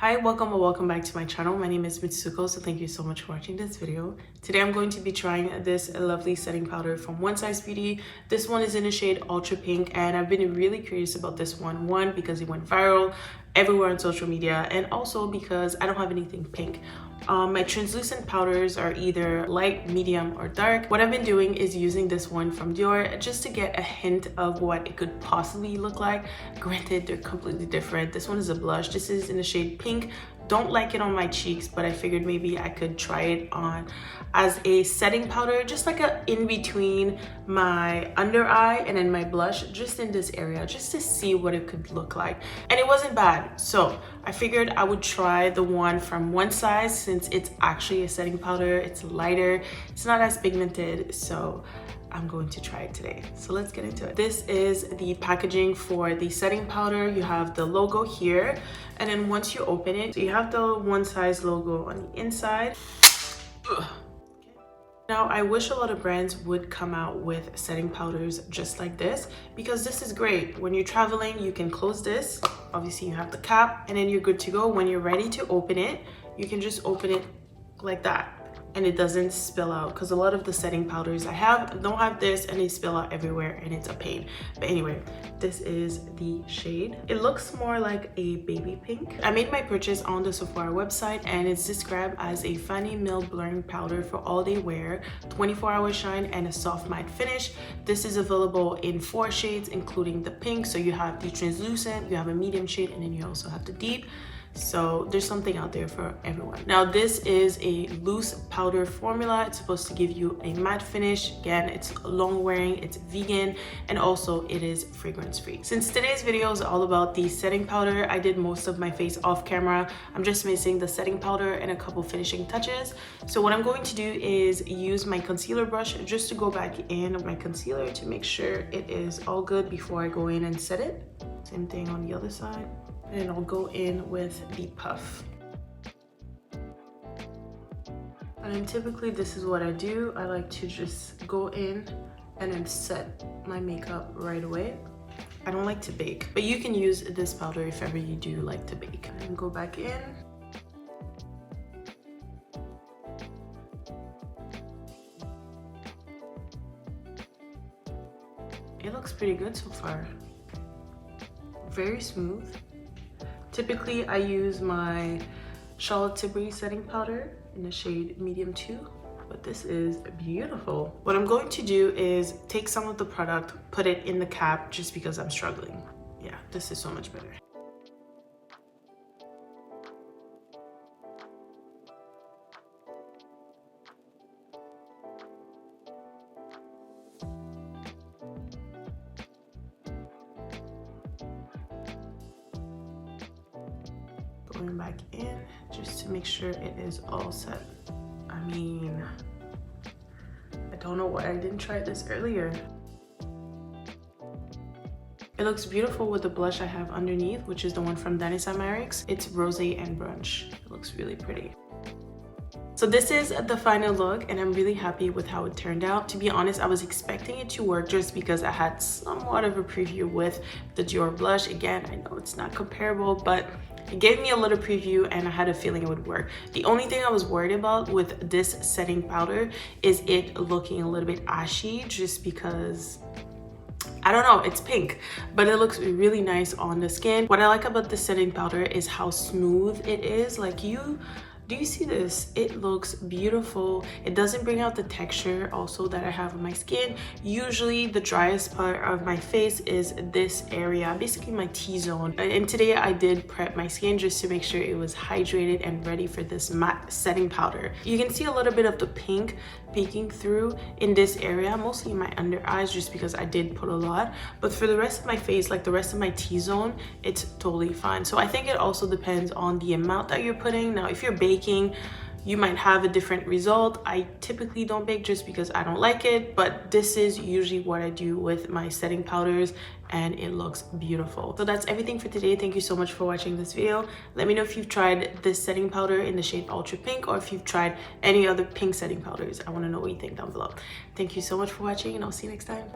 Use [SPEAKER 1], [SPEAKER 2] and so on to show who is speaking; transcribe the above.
[SPEAKER 1] Hi, welcome or welcome back to my channel. My name is Mitsuko, so thank you so much for watching this video. Today I'm going to be trying this lovely setting powder from One Size Beauty. This one is in the shade Ultra Pink, and I've been really curious about this one. One, because it went viral everywhere on social media, and also because I don't have anything pink. My translucent powders are either light, medium, or dark. What I've been doing is using this one from Dior just to get a hint of what it could possibly look like. Granted, they're completely different. This one is a blush. This is in the shade Pink. Don't like it on my cheeks, but I figured maybe I could try it on as a setting powder, just like a in between my under eye and then my blush, just in this area, just to see what it could look like. And it wasn't bad, so I figured I would try the one from One Size since it's actually a setting powder. It's lighter, it's not as pigmented, so I'm going to try it today. So let's get into it. This is the packaging for the setting powder. You have the logo here, and then once you open it, so you have the One Size logo on the inside. Ugh. Now, I wish a lot of brands would come out with setting powders just like this, because this is great. When you're traveling, you can close this. Obviously, you have the cap, and then you're good to go. When you're ready to open it, you can just open it like that, and it doesn't spill out, because a lot of the setting powders I have don't have this and they spill out everywhere and it's a pain. But anyway, this is the shade. It looks more like a baby pink. I made my purchase on the Sephora website, and it's described as a Fanny Mill blurring powder for all day wear, 24-hour shine, and a soft matte finish. This is available in 4 shades, including the pink. So you have the translucent, you have a medium shade, and then you also have the deep. So there's something out there for everyone. Now, this is a loose powder formula. It's supposed to give you a matte finish. Again, it's long wearing, it's vegan, and also it is fragrance free. Since today's video is all about the setting powder, I did most of my face off camera. I'm just missing the setting powder and a couple finishing touches. So what I'm going to do is use my concealer brush just to go back in my concealer to make sure it is all good before I go in and set it. Same thing on the other side. And I'll go in with the puff. And then typically this is what I do. I like to just go in and then set my makeup right away. I don't like to bake, but you can use this powder if ever you do like to bake. And go back in. It looks pretty good so far. Very smooth. Typically, I use my Charlotte Tilbury setting powder in the shade medium 2, but this is beautiful. What I'm going to do is take some of the product, put it in the cap, just because I'm struggling. Yeah, this is so much better. Going back in just to make sure it is all set. I mean, I don't know why I didn't try this earlier. It looks beautiful with the blush I have underneath, which is the one from Dennis Amarix. It's Rosé and Brunch. It looks really pretty. So this is the final look, and I'm really happy with how it turned out. To be honest, I was expecting it to work just because I had somewhat of a preview with the Dior blush. Again, I know it's not comparable, but it gave me a little preview and I had a feeling it would work. The only thing I was worried about with this setting powder is it looking a little bit ashy, just because I don't know, it's pink, but it looks really nice on the skin. What I like about the setting powder is how smooth it is. Like, do you see this? It looks beautiful. It doesn't bring out the texture also that I have on my skin. Usually the driest part of my face is this area, basically my T-zone. And today I did prep my skin just to make sure it was hydrated and ready for this matte setting powder. You can see a little bit of the pink peeking through in this area, mostly my under eyes, just because I did put a lot. But for the rest of my face, like the rest of my T-zone, it's totally fine. So I think it also depends on the amount that you're putting. Now, if you're baking, you might have a different result. I typically don't bake just because I don't like it, but this is usually what I do with my setting powders, and it looks beautiful. So that's everything for today. Thank you so much for watching this video. Let me know if you've tried this setting powder in the shade Ultra Pink, or if you've tried any other pink setting powders. I want to know what you think down below. Thank you so much for watching, and I'll see you next time.